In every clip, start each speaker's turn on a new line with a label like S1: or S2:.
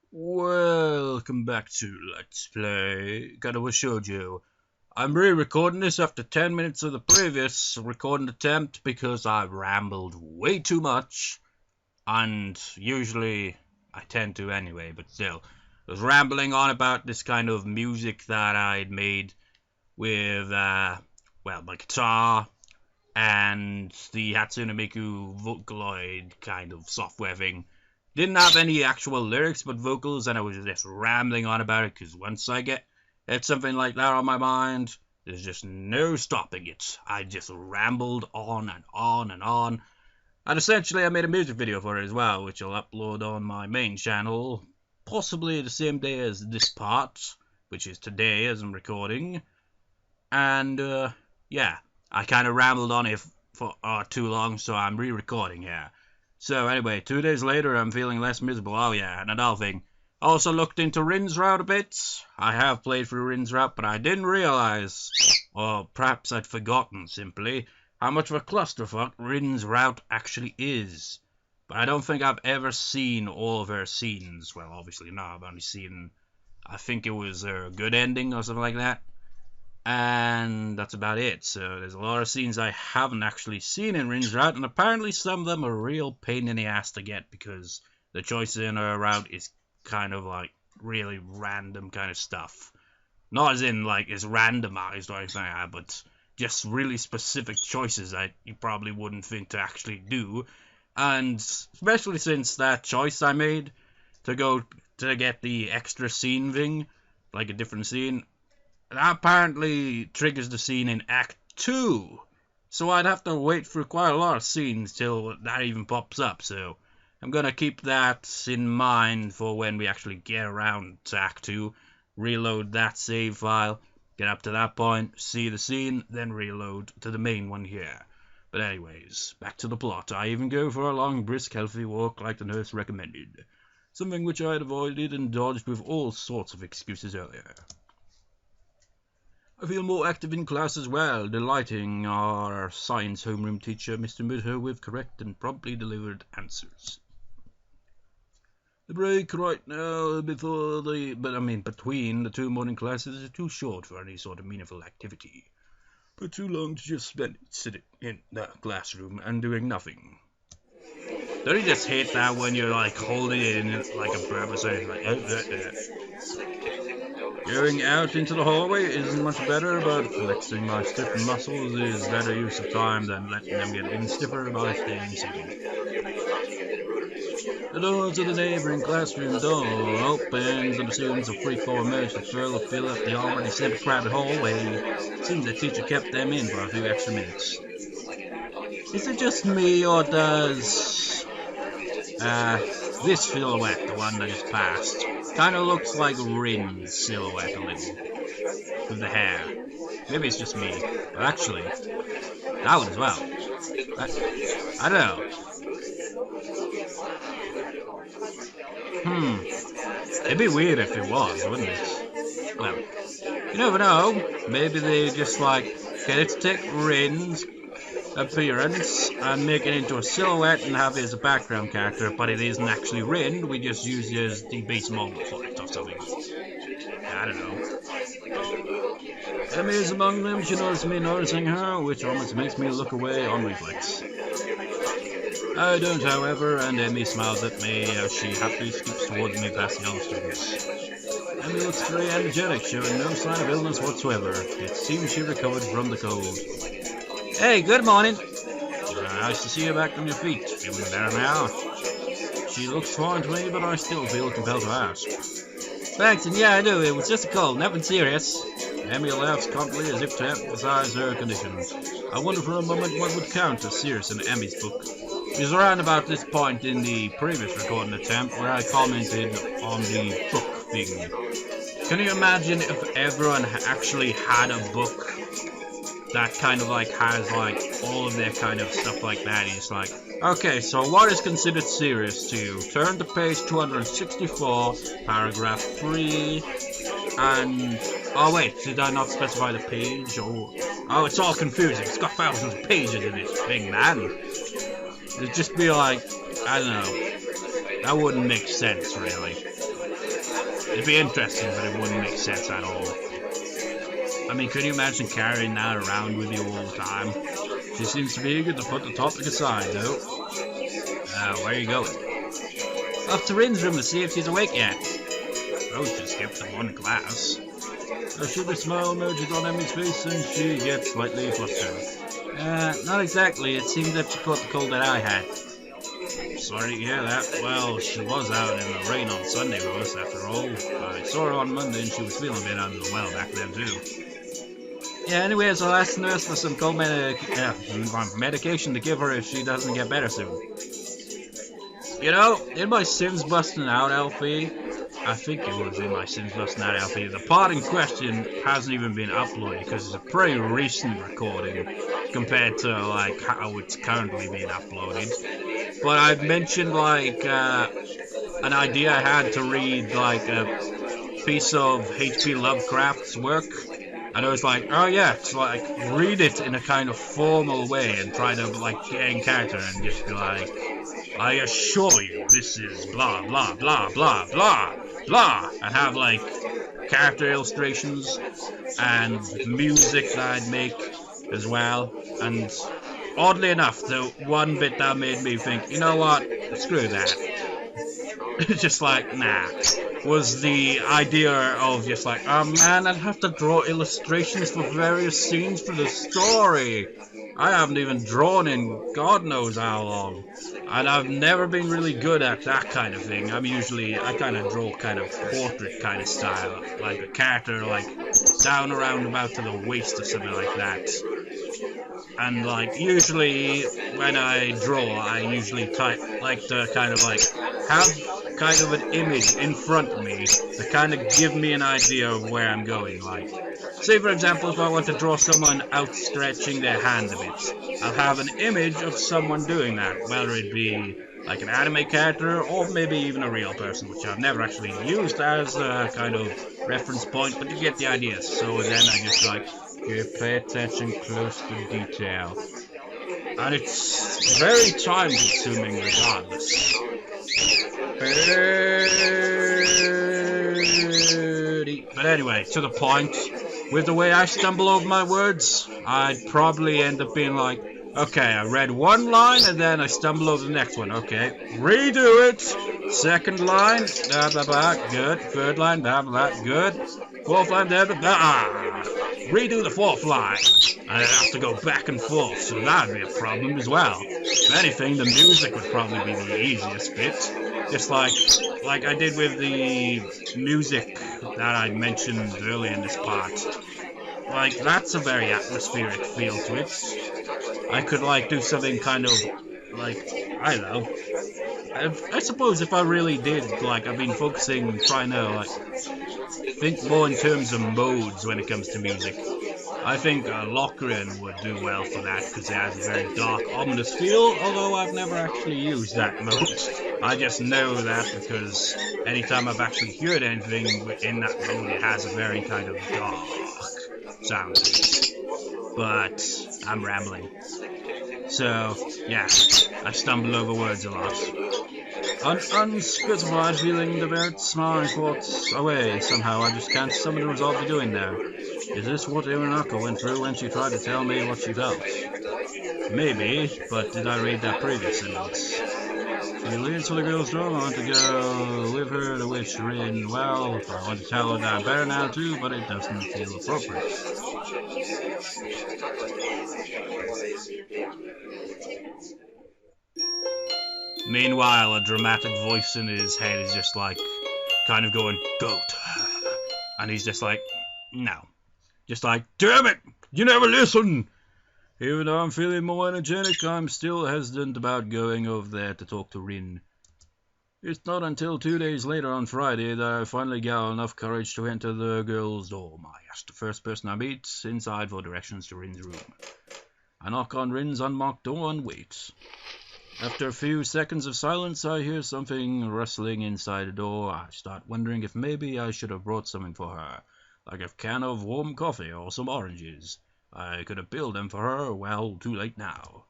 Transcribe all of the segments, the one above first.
S1: Welcome back to Let's Play Katawa Shoujo. I'm re-recording this after 10 minutes of the previous recording attempt because I rambled way too much, and usually I tend to anyway, but still. I was rambling on about this kind of music that I'd made with, my guitar and the Hatsune Miku Vocaloid kind of software thing. Didn't have any actual lyrics but vocals, and I was just rambling on about it because once I get something like that on my mind, there's just no stopping it. I just rambled on and on and on. And essentially I made a music video for it as well, which I'll upload on my main channel, possibly the same day as this part, which is today as I'm recording. And yeah, I kind of rambled on it for too long, so I'm re-recording here. So anyway, 2 days later I'm feeling less miserable. Oh yeah, and another thing. Also looked into Rin's Route a bit. I have played through Rin's Route, but I didn't realise, or perhaps I'd forgotten simply, how much of a clusterfuck Rin's Route actually is. But I don't think I've ever seen all of her scenes. Well, obviously not. I've only seen, I think it was a good ending or something like that. And that's about it. So there's a lot of scenes I haven't actually seen in Rin's Route, and apparently some of them are a real pain in the ass to get because the choices in her route is kind of like really random kind of stuff. Not as in like it's randomized or anything like that, but just really specific choices that you probably wouldn't think to actually do. And especially since that choice I made to go to get the extra scene thing, like a different scene, that apparently triggers the scene in Act 2. So I'd have to wait for quite a lot of scenes till that even pops up. So I'm going to keep that in mind for when we actually get around to Act 2. Reload that save file, get up to that point, see the scene, then reload to the main one here. But anyways, back to the plot. I even go for a long, brisk, healthy walk like the nurse recommended. Something which I had avoided and dodged with all sorts of excuses earlier. I feel more active in class as well, delighting our science homeroom teacher, Mr. Mudho, with correct and promptly delivered answers. The break right now between the two morning classes is too short for any sort of meaningful activity, but too long to just spend it sitting in the classroom and doing nothing. Don't you just hate that when you're like holding it in like a purpose or anything like Going out into the hallway isn't much better, but flexing my stiff muscles is better use of time than letting them get even stiffer by staying seated. The door to the neighboring classroom door opens and the students of free floor emerge to fill up the already semi-crowded hallway. Seems the teacher kept them in for a few extra minutes. Is it just me, or does this silhouette, the one that just passed, kind of looks like Rin's silhouette a little, with the hair? Maybe it's just me, but actually, that one as well. I don't know. It'd be weird if it was, wouldn't it? Well, you never know. Maybe they just like, okay, let's take Rin's appearance and make it into a silhouette and have it as a background character, but it isn't actually Rin. We just use it as the base model for it or something. I don't know. Emmy is among them. She noticed me noticing her, which almost makes me look away on reflex. I don't, however, and Emmy smiles at me as she happily skips towards me past the other students. Emmy looks very energetic, showing no sign of illness whatsoever. It seems she recovered from the cold. Hey, good morning. Nice to see you back on your feet. Feeling better now? She looks fine to me, but I still feel compelled to ask. Thanks, and yeah, I do. It was just a cold, nothing serious. Emmy laughs confidently as if to emphasize her condition. I wonder for a moment what would count as serious in Emmy's book. It was around about this point in the previous recording attempt where I commented on the book thing. Can you imagine if everyone actually had a book that kind of like has like all of their kind of stuff like that? It's like, okay, so what is considered serious to you? Turn to page 264, paragraph 3, and oh wait, did I not specify the page? Oh, it's all confusing. It's got thousands of pages in this thing, man. It'd just be like, I don't know. That wouldn't make sense, really. It'd be interesting, but it wouldn't make sense at all. I mean, could you imagine carrying that around with you all the time? She seems to be eager to put the topic aside, though. Where are you going? Up to Rin's room to see if she's awake yet. Oh, she skipped the one class. A sheepish smile emerges on Emmy's face and she gets slightly flustered. Not exactly. It seemed that she caught the cold that I had. Sorry to hear that. Well, she was out in the rain on Sunday with us, after all. I saw her on Monday and she was feeling a bit under the well back then, too. Yeah, anyways, I'll ask the nurse for some cold medication to give her if she doesn't get better soon. You know, in my Sims Busting Out LP, I think it was in my Sims Busting Out LP, the part in question hasn't even been uploaded because it's a pretty recent recording compared to, like, how it's currently being uploaded. But I've mentioned, like, an idea I had to read, like, a piece of H.P. Lovecraft's work. And I was like, oh yeah, it's like, read it in a kind of formal way and try to, like, get in character and just be like, I assure you, this is blah, blah, blah, blah, blah, blah. And have, like, character illustrations and music that I'd make as well. And oddly enough, the one bit that made me think, you know what, screw that. Just like, nah, was the idea of just like, oh man, I'd have to draw illustrations for various scenes for the story. I haven't even drawn in God knows how long. And I've never been really good at that kind of thing. I kind of draw kind of portrait kind of style. Like a character like down around about to the waist or something like that. And like usually when I draw, I usually like to kind of like have kind of an image in front of me to kind of give me an idea of where I'm going. Like, say for example, if I want to draw someone outstretching their hand a bit, I'll have an image of someone doing that, whether it be like an anime character or maybe even a real person, which I've never actually used as a kind of reference point, but you get the idea. So then I just like, pay attention close to detail. And it's very time consuming regardless. But anyway, to the point, with the way I stumble over my words, I'd probably end up being like, okay, I read one line and then I stumble over the next one. Okay, redo it. Second line, blah blah blah, good. Third line, blah blah blah, good. Fourth line, blah blah blah. Redo the fourth line. I'd have to go back and forth, so that'd be a problem as well. If anything, the music would probably be the easiest bit. Just like I did with the music that I mentioned earlier in this part. Like, that's a very atmospheric feel to it. I could, like, do something kind of, like, I don't know. I suppose if I really did, like, I've been focusing, trying to, like, think more in terms of modes when it comes to music. I think Locrian would do well for that, because it has a very dark, ominous feel, although I've never actually used that mode. I just know that because anytime I've actually heard anything in that mode, it has a very kind of dark sound. But I'm rambling. So, yeah, I stumble over words a lot. An unspecified feeling diverts my thoughts away somehow. I just can't summon the resolve to doing there. Is this what Irinaka went through when she tried to tell me what she felt? Maybe, but did I read that previous sentence? She leads for the girl's door. I want to go with her to wish Rin well. I want to tell her that I'm better now too, but it doesn't feel appropriate. Meanwhile, a dramatic voice in his head is just like, kind of going, go to her. And he's just like, no. Just like, damn it, you never listen. Even though I'm feeling more energetic, I'm still hesitant about going over there to talk to Rin. It's not until 2 days later on Friday that I finally got enough courage to enter the girl's dorm. I asked the first person I meet inside for directions to Rin's room. I knock on Rin's unmarked door and wait. After a few seconds of silence, I hear something rustling inside the door. I start wondering if maybe I should have brought something for her, like a can of warm coffee or some oranges. I could have peeled them for her. Well, too late now.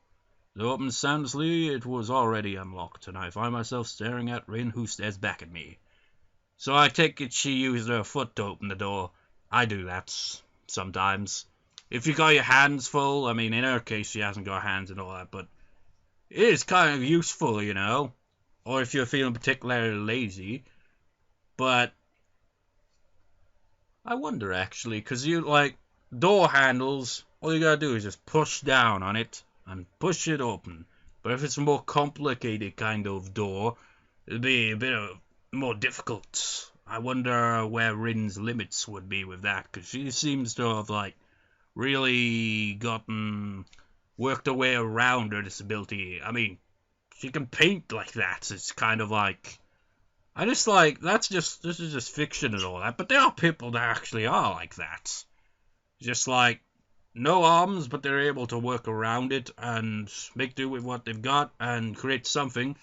S1: Though opened soundlessly, it was already unlocked, and I find myself staring at Rin, who stares back at me. So I take it she used her foot to open the door. I do that sometimes. If you got your hands full, I mean, in her case, she hasn't got hands and all that, but it is kind of useful, you know? Or if you're feeling particularly lazy. But I wonder, actually, because you, like, door handles, all you gotta do is just push down on it and push it open. But if it's a more complicated kind of door, it'd be a bit more difficult. I wonder where Rin's limits would be with that, because she seems to have, like, really worked her way around her disability. I mean, she can paint like that. It's kind of like, this is just fiction and all that, but there are people that actually are like that. Just like, no arms, but they're able to work around it and make do with what they've got and create something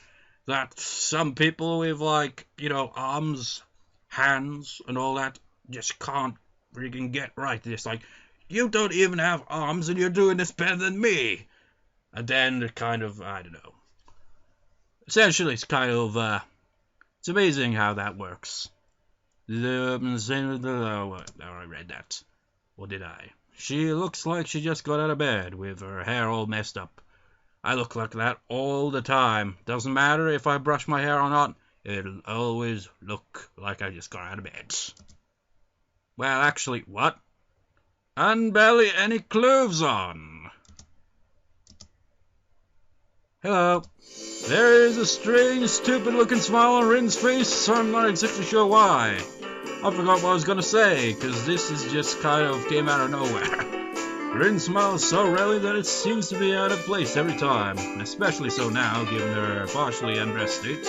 S1: that some people with, like, you know, arms, hands, and all that just can't freaking get right. It's like, you don't even have arms and you're doing this better than me. And then they're kind of, I don't know. Essentially, it's kind of, it's amazing how that works. Oh, I read that. Or did I? She looks like she just got out of bed with her hair all messed up. I look like that all the time. Doesn't matter if I brush my hair or not. It'll always look like I just got out of bed. Well, actually, what? And barely any clothes on. Hello. There is a strange, stupid-looking smile on Rin's face, so I'm not exactly sure why. I forgot what I was gonna say, because this is just kind of came out of nowhere. Rin smiles so rarely that it seems to be out of place every time, especially so now, given her partially undressed state.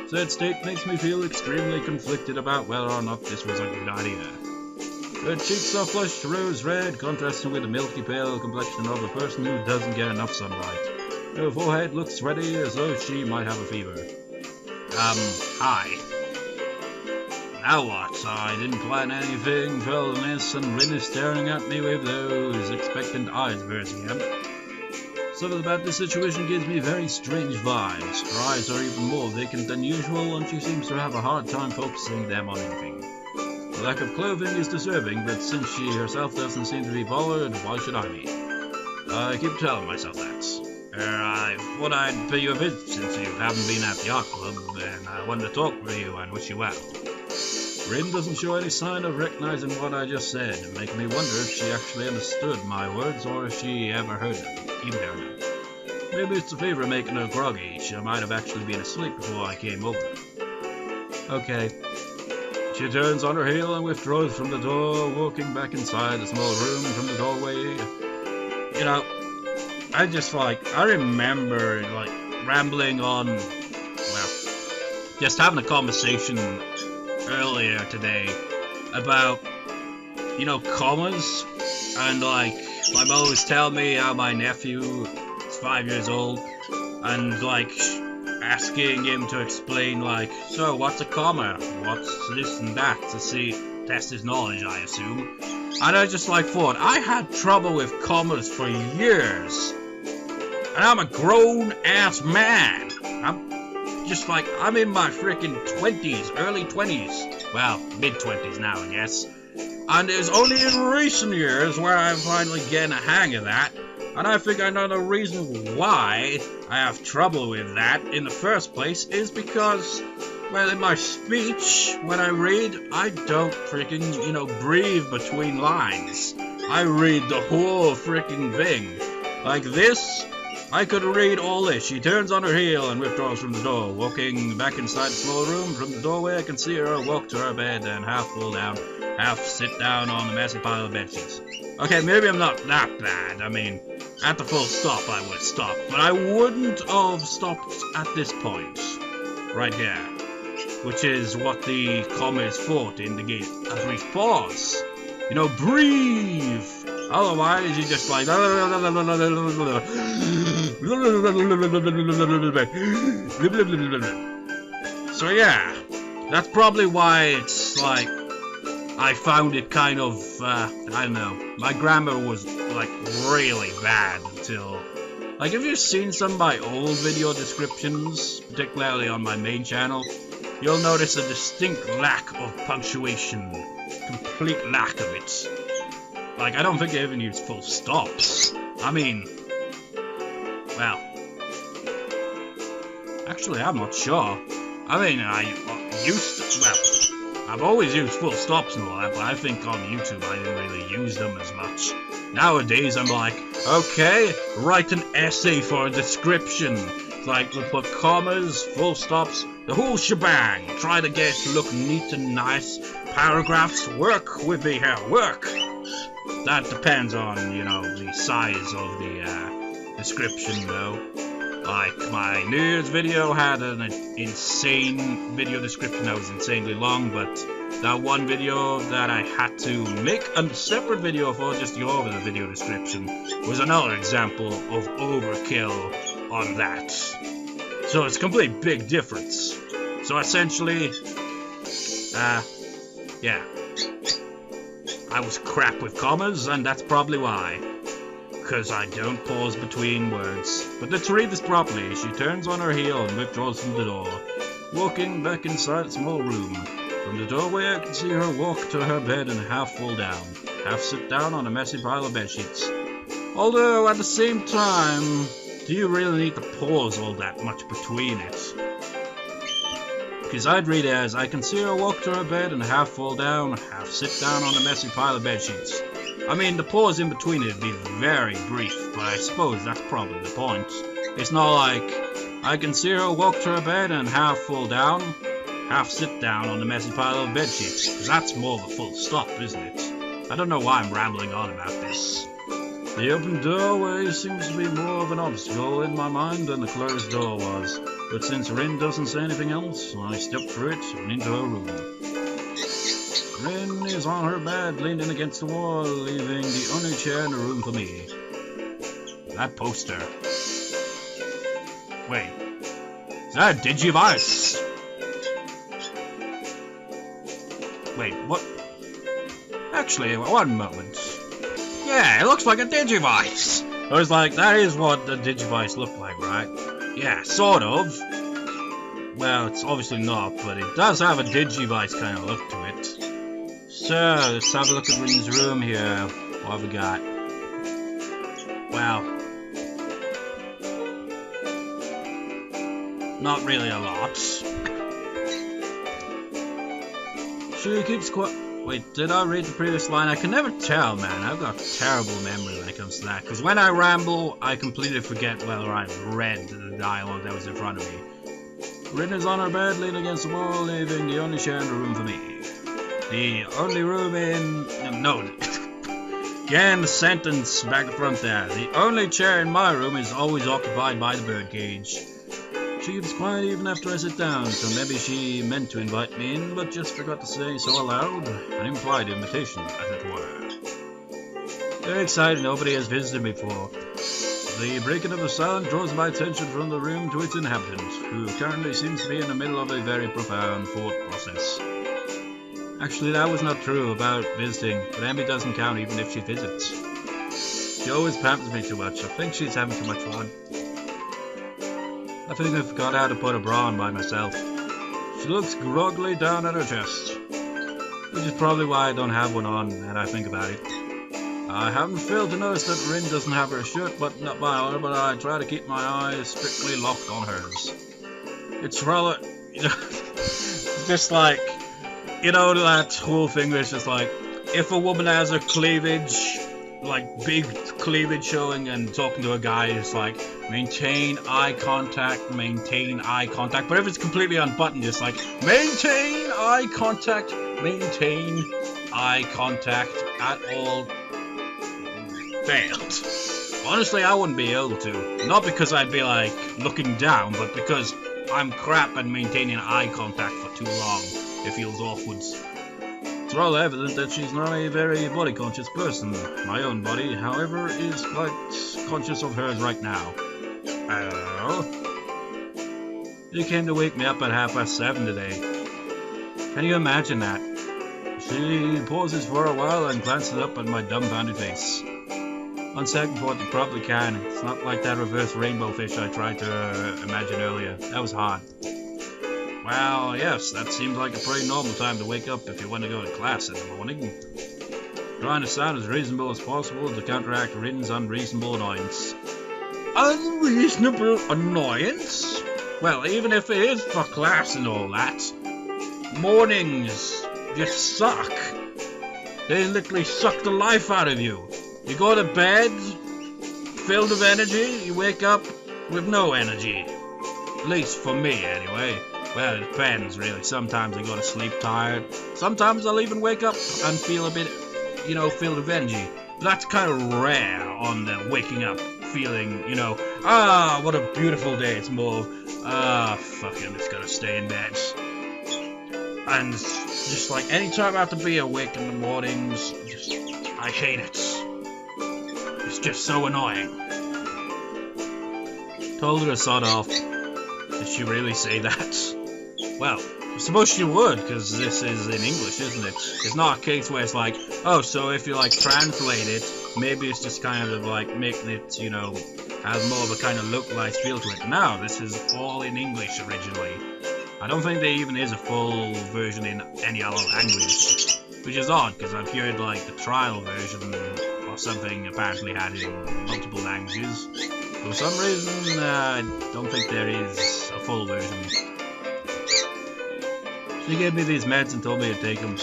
S1: Said state makes me feel extremely conflicted about whether or not this was a good idea. Her cheeks are flushed rose red, contrasting with the milky pale complexion of a person who doesn't get enough sunlight. Her forehead looks sweaty as though she might have a fever. Hi. Now what? I didn't plan anything further than this, and Rin is staring at me with those expectant eyes bursting out. Something about this situation gives me very strange vibes. Her eyes are even more vacant than usual, and she seems to have a hard time focusing them on anything. The lack of clothing is disturbing, but since she herself doesn't seem to be bothered, why should I be? I keep telling myself that. I thought I'd pay you a visit since you haven't been at the art club, and I wanted to talk with you and wish you well. Rin doesn't show any sign of recognizing what I just said, making me wonder if she actually understood my words or if she ever heard them, even heard them. Maybe it's a favor making her groggy. She might have actually been asleep before I came over. Okay. She turns on her heel and withdraws from the door, walking back inside the small room from the doorway. You know, I remember, like, rambling on, well, just having a conversation earlier today about, you know, commas, and, like, my mother was telling me how my nephew is 5 years old, and, like, asking him to explain, like, so what's a comma, what's this and that, to test his knowledge, I assume. And I just, like, thought, I had trouble with commas for years. And I'm a grown-ass man. I'm in my freaking 20s, early 20s. Well, mid-20s now, I guess. And it's only in recent years where I'm finally getting a hang of that. And I think I know the reason why I have trouble with that in the first place is because, well, in my speech, when I read, I don't freaking, you know, breathe between lines. I read the whole freaking thing. Like this, I could read all this. She turns on her heel and withdraws from the door. Walking back inside the small room, from the doorway I can see her walk to her bed and half fall down, half sit down on the massive pile of bedsheets. Okay, maybe I'm not that bad. I mean, at the full stop I would stop, but I wouldn't have stopped at this point. Right here. Which is what the comma is for, to indicate a brief pause. You know, breathe! Otherwise, you just like... So yeah, that's probably why it's like... I found it kind of, I don't know, my grammar was like really bad until Like, if you've seen some of my old video descriptions, particularly on my main channel, you'll notice a distinct lack of punctuation. Complete lack of it. Like, I don't think I even use full stops. I mean, well, actually, I'm not sure. I mean, I've always used full stops and all that, but I think on YouTube I didn't really use them as much. Nowadays, I'm like, okay, write an essay for a description. It's like, we'll put commas, full stops, the whole shebang. Try to get it to look neat and nice. Paragraphs, work with me here, work. That depends on, you know, the size of the description, though. Like, my New Year's video had an insane video description that was insanely long, but that one video that I had to make a separate video for just to go over the video description was another example of overkill on that. So it's a complete big difference. So essentially, yeah. I was crap with commas, and that's probably why. Because I don't pause between words. But let's read this properly. She turns on her heel and withdraws from the door, walking back inside a small room. From the doorway I can see her walk to her bed and half fall down, half sit down on a messy pile of bedsheets. Although, at the same time, do you really need to pause all that much between it? Because I'd read it as, I can see her walk to her bed and half fall down, half sit down on a messy pile of bedsheets. I mean, the pause in between it would be very brief, but I suppose that's probably the point. It's not like, I can see her walk to her bed and half fall down, half sit down on the messy pile of bedsheets, because that's more of a full stop, isn't it? I don't know why I'm rambling on about this. The open doorway seems to be more of an obstacle in my mind than the closed door was, but since Rin doesn't say anything else, I step through it and into her room. Rin is on her bed, leaning against the wall, leaving the only chair in the room for me. That poster. Wait, is that a Digivice? Wait, what? Actually, one moment. Yeah, it looks like a Digivice. I was like, that is what the Digivice looked like, right? Yeah, sort of. Well, it's obviously not, but it does have a Digivice kind of look to it. So, let's have a look at Rin's room here. What have we got? Well, not really a lot. She keeps quiet. Wait, did I read the previous line? I can never tell, man. I've got terrible memory when it comes to that. Because when I ramble, I completely forget whether I've read the dialogue that was in front of me. Rin is on her bed, leaning against the wall, leaving the only chair in the room for me. The only room in... No. Again, the sentence back in front there. The only chair in my room is always occupied by the birdcage. She keeps quiet even after I sit down, so maybe she meant to invite me in, but just forgot to say so aloud. An implied invitation, as it were. Very excited, nobody has visited me before. The breaking of the silence draws my attention from the room to its inhabitant, who currently seems to be in the middle of a very profound thought process. Actually, that was not true about visiting, but Emmy doesn't count even if she visits. She always pampers me too much. I think she's having too much fun. I think I forgot how to put a bra on by myself. She looks groggily down at her chest, which is probably why I don't have one on, and I think about it. I haven't failed to notice that Rin doesn't have her shirt buttoned up by her, but I try to keep my eyes strictly locked on hers. It's rather, it's just like, that whole thing where it's just like, if a woman has her cleavage, like big cleavage showing, and talking to a guy, it's like, maintain eye contact, but if it's completely unbuttoned, it's like, maintain eye contact at all. Failed. Honestly, I wouldn't be able to. Not because I'd be like looking down, but because I'm crap at maintaining eye contact for too long. It feels awkward. It's rather evident that she's not a very body conscious person. My own body, however, is quite conscious of hers right now. Oh? She came to wake me up at 7:30 today. Can you imagine that? She pauses for a while and glances up at my dumbfounded face. On second thought, you probably can. It's not like that reverse rainbow fish I tried to imagine earlier. That was hard. Well, yes, that seems like a pretty normal time to wake up if you want to go to class in the morning. Trying to sound as reasonable as possible to counteract Rin's unreasonable annoyance. Unreasonable annoyance? Well, even if it is for class and all that, mornings just suck. They literally suck the life out of you. You go to bed, filled with energy, you wake up with no energy. At least for me, anyway. Well, it depends, really. Sometimes I go to sleep tired. Sometimes I'll even wake up and feel a bit, filled with energy. But that's kind of rare on the waking up feeling, what a beautiful day. It's more, fuck it, I'm just gonna stay in bed. And just like anytime I have to be awake in the mornings, I hate it. It's just so annoying. Told her to sod off. Did she really say that? Well, I suppose she would, because this is in English, isn't it? It's not a case where it's like, oh, so if you translate it, maybe it's just kind of making it, have more of a kind of localized feel to it. No, this is all in English originally. I don't think there even is a full version in any other language, which is odd, because I've heard the trial version or something apparently had it in multiple languages. For some reason, I don't think there is a full version. She gave me these meds and told me to take them.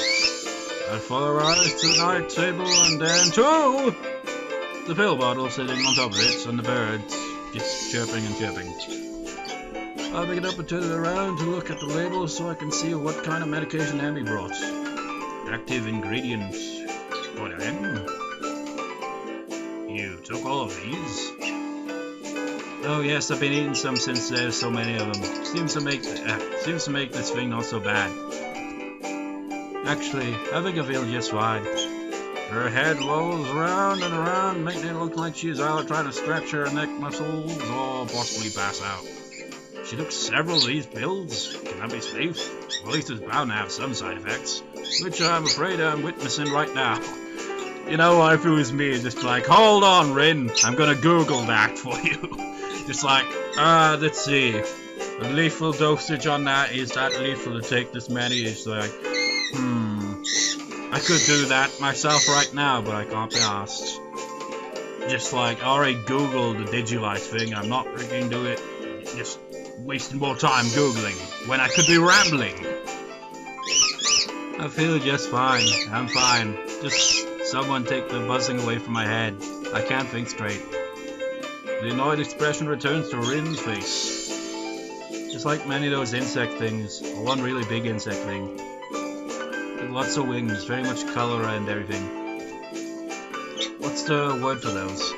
S1: I'd follow her eyes to the night table and then to the pill bottle sitting on top of it, and the birds just chirping and chirping. I'll pick it up and turn it around to look at the label so I can see what kind of medication Amy brought. Active ingredients. What You took all of these? Oh yes, I've been eating some since there's so many of them. Seems to make this thing not so bad. Actually, I think I feel just fine. Her head rolls around and around, making it look like she's either trying to stretch her neck muscles or possibly pass out. She took several of these pills. Can that be safe? Well, at least it's bound to have some side effects, which I'm afraid I'm witnessing right now. You know, if it was me, just hold on, Rin, I'm gonna Google that for you. Just let's see. The lethal dosage on that, is that lethal to take this many? It's I could do that myself right now, but I can't be asked. Just I already Googled the Digivice thing, I'm not freaking do it. Just wasting more time Googling when I could be rambling. I feel just fine. I'm fine. Just someone take the buzzing away from my head. I can't think straight. The annoyed expression returns to Rin's face. Just like many of those insect things, or one really big insect thing. With lots of wings, very much color and everything. What's the word for those?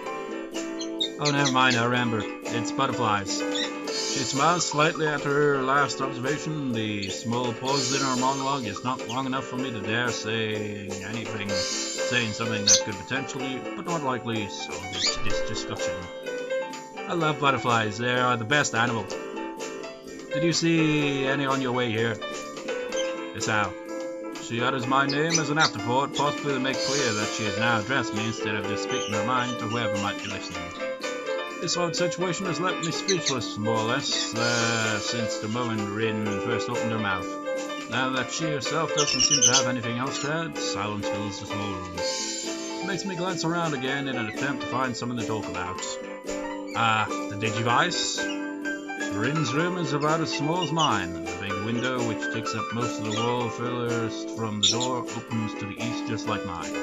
S1: Oh, never mind, I remember. It's butterflies. She smiles slightly after her last observation. The small pause in her monologue is not long enough for me to dare saying something that could potentially, but not likely, solve this discussion. I love butterflies. They are the best animal. Did you see any on your way here? Hisao. She utters my name as an afterthought, possibly to make clear that she has now addressed me instead of just speaking her mind to whoever might be listening. This odd situation has left me speechless, more or less, since the moment Rin first opened her mouth. Now that she herself doesn't seem to have anything else to add, silence fills the whole room. It makes me glance around again in an attempt to find something to talk about. The Digivice? Rin's room is about as small as mine. The big window, which takes up most of the wall furthest from the door, opens to the east just like mine.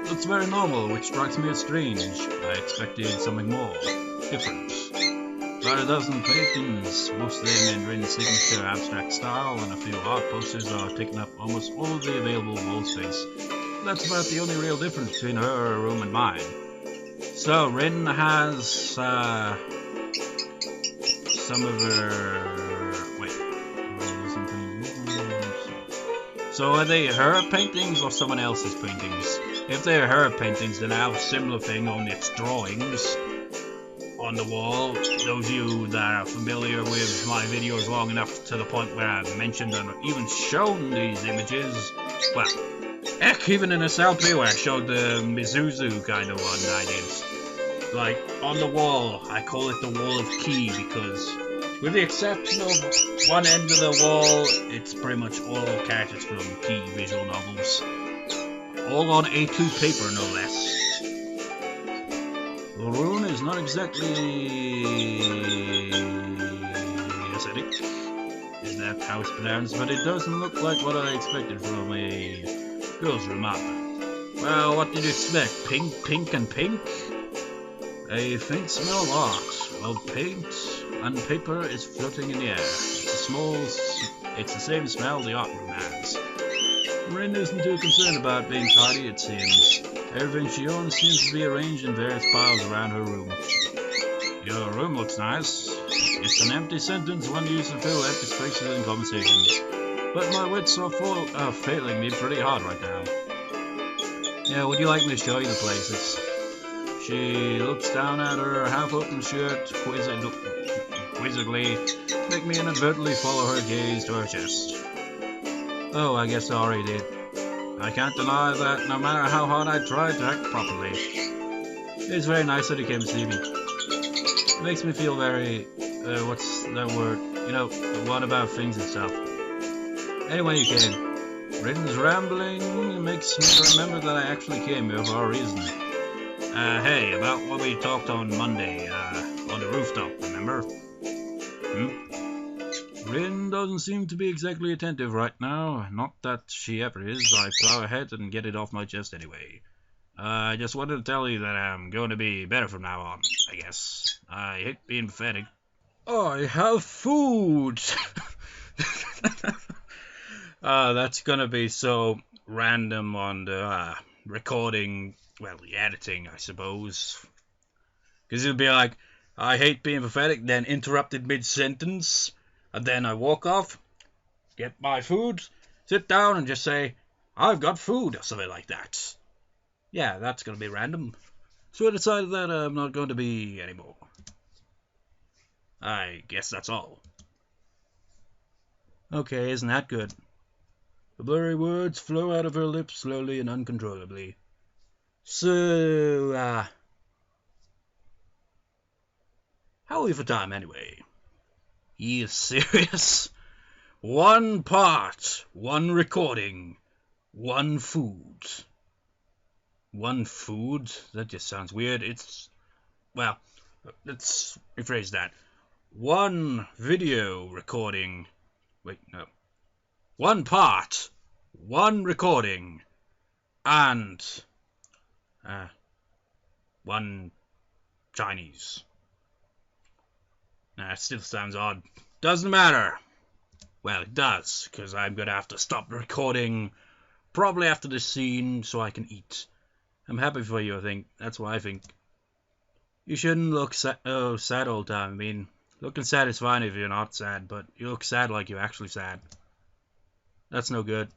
S1: Looks very normal, which strikes me as strange. I expected something more different. About a dozen paintings, most of them in Rin's signature abstract style, and a few art posters are taking up almost all of the available wall space. That's about the only real difference between her room and mine. So, Rin has, some of her... So are they her paintings or someone else's paintings? If they're her paintings, then I have a similar thing, only it's drawings on the wall. Those of you that are familiar with my videos long enough to the point where I've mentioned and even shown these images, well, Heck, even in SLP where I showed the Mizuzu kind of one I did. Like, on the wall, I call it the wall of key because, with the exception of one end of the wall, it's pretty much all characters from key visual novels. All on A2 paper, no less. The rune is not exactly aesthetic. Is that how it's pronounced? But it doesn't look like what I expected from a girl's room up. Well, what did you expect? Pink, pink, and pink? A faint smell of art, of paint and paper is floating in the air. It's the same smell the art room has. Rin isn't too concerned about being tidy, it seems. Everything she owns seems to be arranged in various piles around her room. Your room looks nice. It's an empty sentence one uses to fill empty spaces in conversations. But my wits are failing me pretty hard right now. Yeah, would you like me to show you the places? She looks down at her half-open shirt quizzically, make me inadvertently follow her gaze to her chest. Oh, I guess I already did. I can't deny that no matter how hard I tried to act properly. It's very nice that he came to see me. It makes me feel very, what's that word? You know, the one about things and stuff. Anyway, you came. Rin's rambling makes me remember that I actually came here for a reason. Hey, about what we talked on Monday, on the rooftop, remember? Rin doesn't seem to be exactly attentive right now. Not that she ever is. I plow ahead and get it off my chest anyway. I just wanted to tell you that I'm going to be better from now on, I guess. I hate being pathetic. I have food! That's gonna be so random on the recording, well, the editing, I suppose. Because it'll be like, I hate being pathetic, then interrupted mid-sentence, and then I walk off, get my food, sit down and just say, I've got food, or something like that. Yeah, that's gonna be random. So I decided that I'm not going to be anymore. I guess that's all. Okay, isn't that good? The blurry words flow out of her lips slowly and uncontrollably. So, how are we for time anyway? He is serious? One part, one recording, one food. One food? That just sounds weird. Well, let's rephrase that. One video recording. Wait, no. One part, one recording, and one Chinese. Nah, it still sounds odd. Doesn't matter. Well, it does, because I'm going to have to stop recording probably after this scene so I can eat. I'm happy for you, I think. That's what I think. You shouldn't look sad all the time. I mean, looking sad is fine if you're not sad, but you look sad like you're actually sad. That's no good.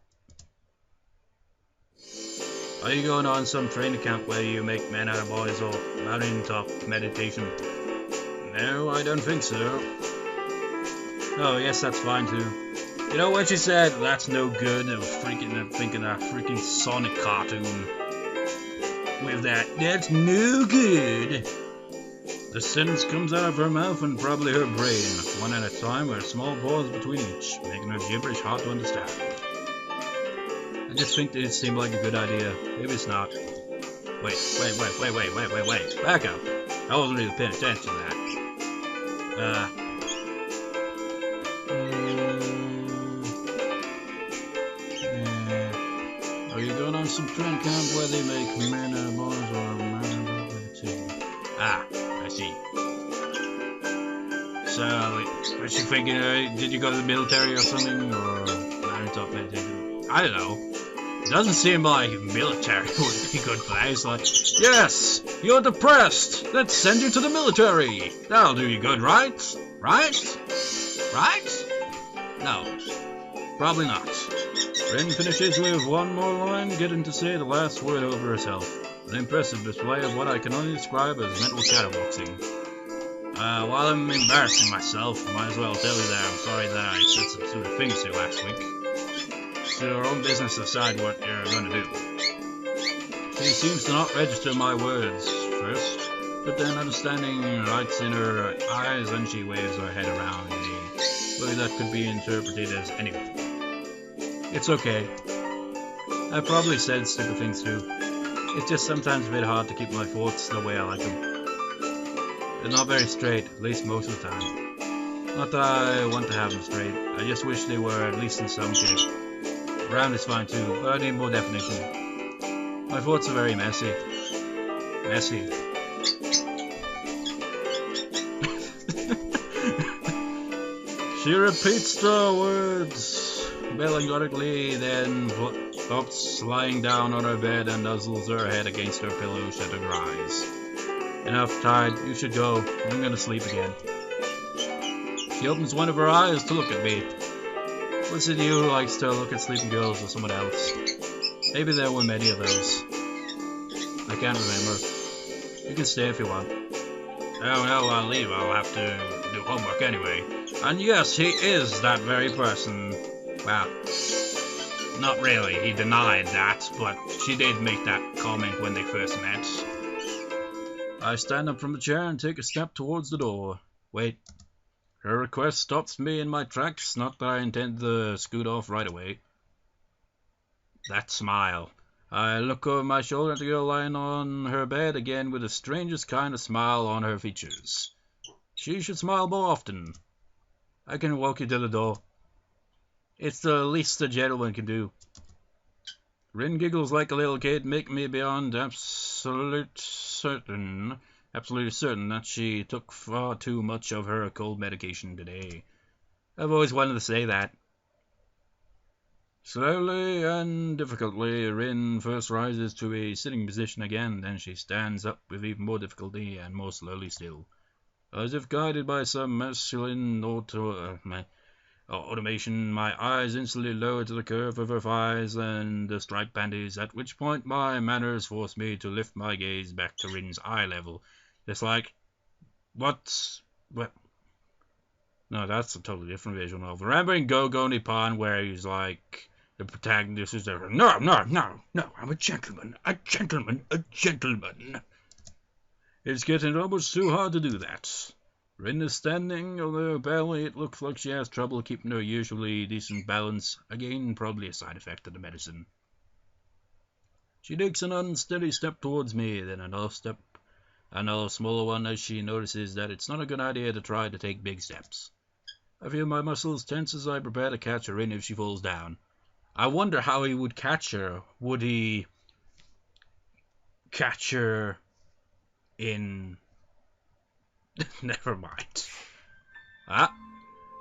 S1: Are you going on some training camp where you make men out of boys or mountaintop meditation? No, I don't think so. Oh, yes, that's fine too. You know when she said, that's no good, I was thinking a freaking Sonic cartoon. With that, that's no good. The sentence comes out of her mouth and probably her brain, one at a time with a small pause between each, making her gibberish hard to understand. I just think that it seemed like a good idea. Maybe it's not. Wait. Back up. I wasn't really paying attention to that. Are you going on some training camp where they make men out of boys or men out of two? Ah, I see. So, was she thinking, did you go to the military or something, or mountaintop meditation? I don't know. It doesn't seem like military would be good for that. It's like, yes, you're depressed. Let's send you to the military. That'll do you good, right? Right? No, probably not. Rin finishes with one more line, getting to say the last word over herself. An impressive display of what I can only describe as mental shadowboxing. While I'm embarrassing myself, might as well tell you that I'm sorry that I said some stupid things to you last week. It's your own business to decide what you're going to do. She seems to not register my words first, but then understanding lights in her eyes and she waves her head around in a way that could be interpreted as anything. It's okay. I probably said stupid things too. It's just sometimes a bit hard to keep my thoughts the way I like them. They're not very straight, at least most of the time. Not that I want to have them straight, I just wish they were at least in some shape. Round is fine too, but I need more definition. My thoughts are very messy. Messy. She repeats the words melancholically, then stops lying down on her bed and nuzzles her head against her pillow, shutting her eyes. Enough, tired. You should go. I'm gonna sleep again. She opens one of her eyes to look at me. Was it you who likes to look at sleeping girls or someone else? Maybe there were many of those. I can't remember. You can stay if you want. Oh no, I'll leave. I'll have to do homework anyway. And yes, he is that very person. Well, not really. He denied that, but she did make that comment when they first met. I stand up from the chair and take a step towards the door. Wait. Her request stops me in my tracks, not that I intend to scoot off right away. That smile. I look over my shoulder at the girl lying on her bed again with the strangest kind of smile on her features. She should smile more often. I can walk you to the door. It's the least a gentleman can do. Rin giggles like a little kid, making me beyond absolutely certain that she took far too much of her cold medication today. I've always wanted to say that. Slowly and difficultly, Rin first rises to a sitting position again, then she stands up with even more difficulty and more slowly still. As if guided by some masculine automation, my eyes instantly lower to the curve of her thighs and the striped panties, at which point my manners force me to lift my gaze back to Rin's eye level. It's like, what? No, that's a totally different visual novel. Remember in Go-Go Nippon where he's like, the protagonist is there, no, I'm a gentleman. It's getting almost too hard to do that. Rin is standing, although barely it looks like she has trouble keeping her usually decent balance. Again, probably a side effect of the medicine. She takes an unsteady step towards me, then another step, another smaller one as she notices that it's not a good idea to try to take big steps. I feel my muscles tense as I prepare to catch her in if she falls down. I wonder how he would catch her. Would he catch her in... Never mind.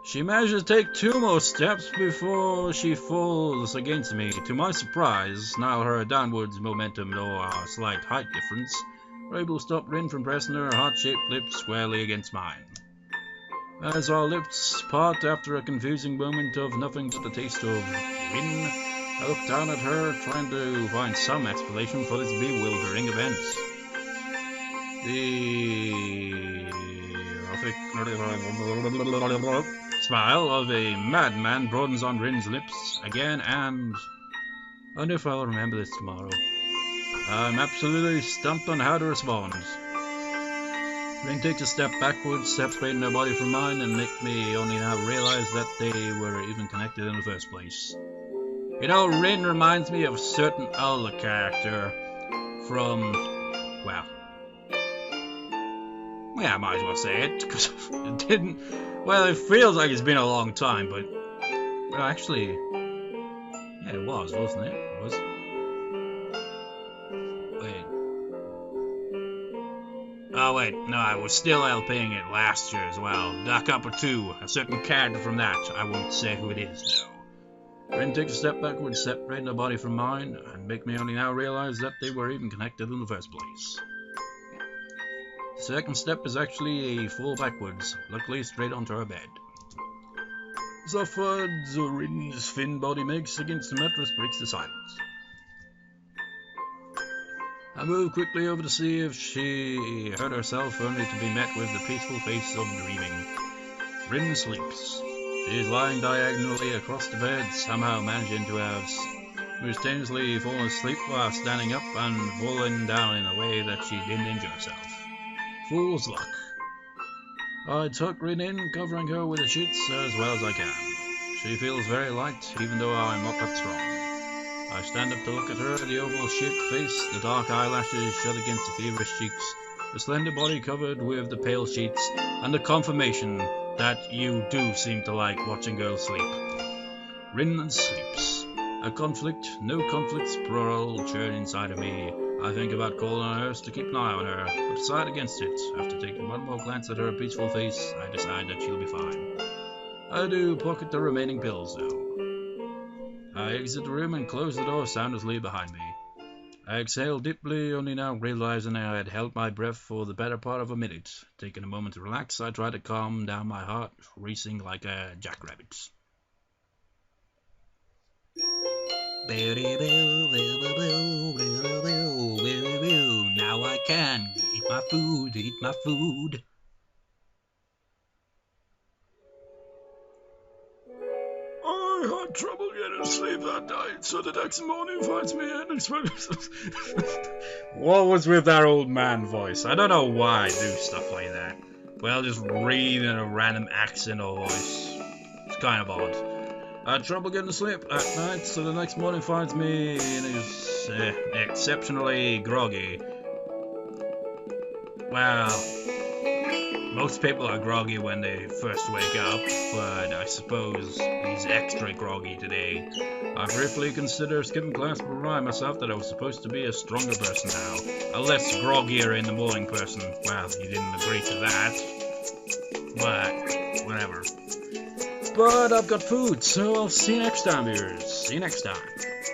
S1: She manages to take 2 more steps before she falls against me. To my surprise, now her downwards momentum or a slight height difference are able to stop Rin from pressing her heart-shaped lips squarely against mine. As our lips part after a confusing moment of nothing but the taste of Rin, I look down at her, trying to find some explanation for this bewildering event. The smile of a madman broadens on Rin's lips again, and I wonder if I'll remember this tomorrow. I'm absolutely stumped on how to respond. Rin takes a step backwards, separating her body from mine, and make me only now realize that they were even connected in the first place. You know, Rin reminds me of a certain other character from, well, yeah, I might as well say it, because it didn't, well, it feels like it's been a long time, but, well, actually, yeah, it was, wasn't it? It was. Oh wait, no, I was still LPing it last year as well. Duck Upper 2, a certain character from that. I won't say who it is, though. Rin takes a step backwards, separating her body from mine, and make me only now realize that they were even connected in the first place. The second step is actually a fall backwards, luckily straight onto her bed. The thud Rin's thin body makes against the mattress breaks the silence. I move quickly over to see if she hurt herself, only to be met with the peaceful face of dreaming. Rin sleeps. She is lying diagonally across the bed, somehow managing to have mysteriously fallen asleep while standing up and falling down in a way that she didn't injure herself. Fool's luck. I tuck Rin in, covering her with the sheets as well as I can. She feels very light, even though I'm not that strong. I stand up to look at her, the oval shaped face, the dark eyelashes shut against the feverish cheeks, the slender body covered with the pale sheets, and the confirmation that you do seem to like watching girls sleep. Rin sleeps. A conflict, no conflicts, plural, churn inside of me. I think about calling on her to keep an eye on her, but decide against it. After taking one more glance at her peaceful face, I decide that she'll be fine. I do pocket the remaining pills, though. I exit the room and close the door soundlessly behind me. I exhale deeply, only now realizing I had held my breath for the better part of a minute. Taking a moment to relax, I try to calm down my heart, racing like a jackrabbit. Now I can eat my food. I had trouble getting sleep that night, so the next morning finds me unexpected. What was with that old man voice? I don't know why I do stuff like that. Well, just read in a random accent or voice. It's kind of odd. I had trouble getting to sleep at night, so the next morning finds me exceptionally groggy. Well, most people are groggy when they first wake up, but I suppose he's extra groggy today. I briefly considered skipping class to remind myself that I was supposed to be a stronger person now, a less groggier in the morning person. Well, he didn't agree to that, but whatever. But I've got food, so I'll see you next time, viewers. See you next time.